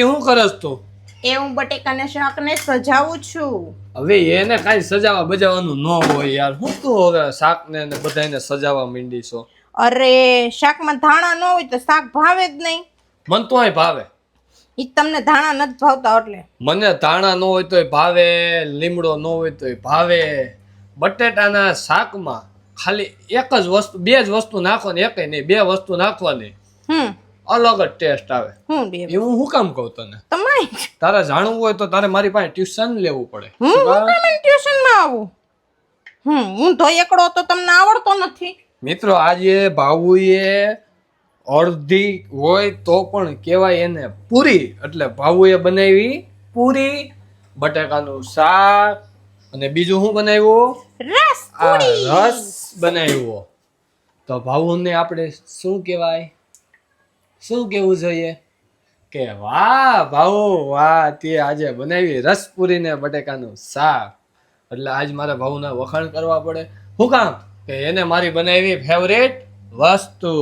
શું કરસ તું? એ હું બટેકાના શાકને સજાવું છું. હવે એને કાંઈ સજાવા બજાવવાનું ન હોય યાર. હું તું હવે શાકને ને બધાને સજાવા માંડી છો? અરે શાકમાં ધાણા ન હોય તો શાક ભાવે જ નહીં. મન તોય ભાવે. ઈ તમને ધાણા નથી ભાવતા એટલે. મને ધાણા ન હોય તોય ભાવે, લીમડો ન હોય તોય ભાવે. બટેટાના શાકમાં ખાલી એક જ વસ્તુ, બે જ વસ્તુ નાખો ને, એકેય નહીં, બે વસ્તુ નાખવાની, અલગ જ ટેસ્ટ આવે. હું બે એવું હું કામ કહું તને? તમારે તારે જાણવું હોય તો તારે મારી પાસે ટ્યુશન લેવું પડે. હું કામ ટ્યુશન માં આવું? હું તો એકડો તો તમને આવડતો નથી. મિત્રો આજે ભાવુએ અડધી હોય તો પણ કહેવાય એને પૂરી, એટલે ભાવુએ બનાવી પૂરી, બટાકાનું શાક અને બીજું શું બનાવ્યું? રસ પૂરી. રસ બનાવ્યો. તો ભાવુને આપણે શું કહેવાય, શું કેવું જોઈએ કે વાહ ભાઉ વાહ, તે આજે બનાવી રસપુરી ને બટેકાનું શાક. એટલે આજ મારે ભાવુના વખાણ કરવા પડે. શું કામ? કે એને મારી બનાવી ફેવરેટ વસ્તુ.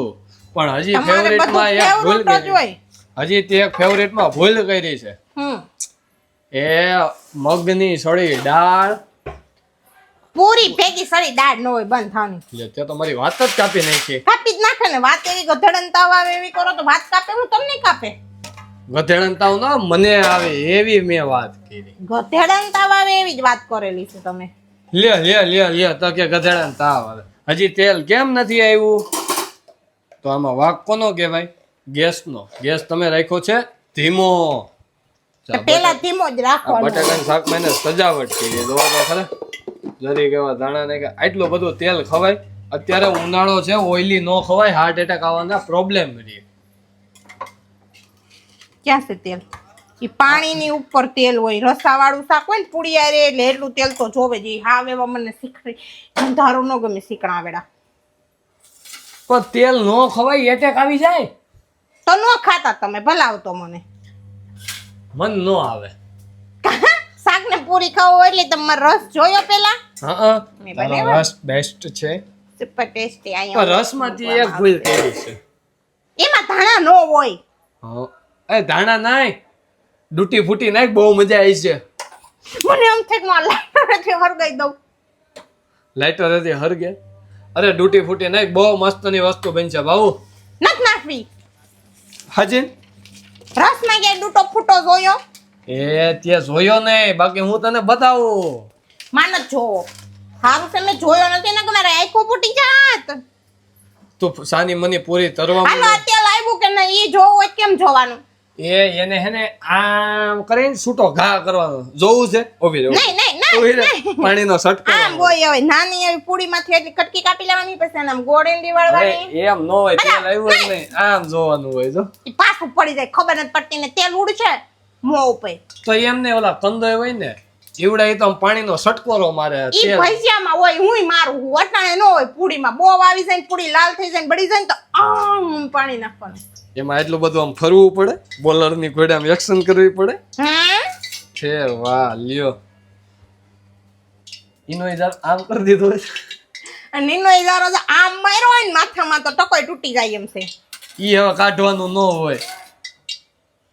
પણ હજી ફેવરેટમાં એક ભૂલ કરી. હજી તે એક ફેવરેટમાં ભૂલ કરી છે. એ મગની સળી દાળ. પૂરી ભેગી સળી દાળ ન હોય, બંધ થાની. એટલે તે તો મારી વાત જ કાપી નાખી. કાપી જ નાખે ને. વાત એવી ગધેડન તાવ આવે એવી કરો તો વાત કાપે, હું તમને કાપે. ગધેડન તાવ ના મને આવે એવી મેં વાત કરી. ગધેડન તાવ આવે એવી જ વાત કરેલી છે તમે. લે લે લે લે તો કે ગધેડાને તાવ આવે. હજી તેલ કેમ નથી આવ્યું? તો આમાં વાક કોનો કહેવાય? ગેસનો. ગેસ તમે રાખ્યો છે ધીમો. પેલા ધીમો જ રાખવાનો. બટાકાના શાકમાં એને સજાવટ કરી દો તો ખરા. જરી કેવા દાણા ને કે આટલું બધું તેલ ખવાય? અત્યારે ઉનાળો છે, ઓઈલી ન ખવાય, હાર્ટ એટેક આવવાના પ્રોબ્લેમ રહે. ક્યાં છે તેલ? ઈ પાણીની ઉપર તેલ હોય. રસાવાળું શાક હોય ને પૂળિયા રે એટલે એટલું તેલ તો જોવે જ. હાવ એવા મને શીખડી અંધારો ન ગમે શીકણા વેડા. પણ તેલ ન ખવાય, એટેક આવી જાય તો ન ખાતા તમે, ભલાવતો મને. મન ન આવે. શાક ને પૂરી ખાવો એટલે તમારે રસ જોયો પેલા? હા, રસ બેસ્ટ છે. Super tasty. પણ રસમાંથી એક ભૂલ કરી છે. એમાં ધાણા ન હોય. એ ધાણા નાય, ડૂટી ફૂટી નાખ, બહુ મજા આવી છે. મને એમ થાય કે લાઈટરથી હરગાઈ દઉં. લાઈટરથી હરગે? અરે ડૂટી ફૂટી નાખ, બહુ મસ્તની વસ્તુ બનશે ભાઉ. નથ નાખવી. હાજી રસમાં ક્યાંય ડૂટો ફૂટો જોયો? એ તે જોયો નહીં, બાકી હું તને બતાવું. માન જ જોવો. હારું છે મેં જોયો નથી ને કે મારે આંખો ફૂટી જાત. તું સાની મની પૂરી તરવા હાલો અત્યારે આવ્યું કે નહીં ઈ જોવું હોય કેમ જોવાનું? એને હેને આમ કરીને છૂટો ઘા કરવાનો. જોવું છે? ઉભી રહે. નહીં નહીં નહીં. પાણીનો સટકો. આમ હોય હવે નાની એવી પૂડીમાંથી એટલી કટકી કાપી લેવાની, પછી આમ ગોળેલી વાળવાની. એમ ન હોય, તેલ આવ્યું જ નહીં, આમ જોવાનું હોય. જો ઈ પાછું પડી જાય, ખબર નથી પડતી ને તેલ ઉડશે મોં ઉપર. તો એમને ઓલા કંદોય હોય ને ઈવડા, તો પાણીનો સટકોરો મારે. ઈ ભજીયામાં હોય, હુંય મારું વટાણે ન હોય. પૂડીમાં બહુ આવી જાય ને પૂડી લાલ થઈ જાય ને બળી જાય ને તો આમ પાણી નાખવાનું. એમાં એટલું બધું આમ ફરવું પડે, બોલરની ઘોડે આમ એક્શન કરવી પડે. છે વાહ લ્યો. ઈનો ઈજાર આમ કરી દીધો અને નીનો ઈજારો આમ માર્યો હોય ને માથામાં તો ટકોય તૂટી જાય એમ છે. ઈ હવે કાઢવાનું ન હોય.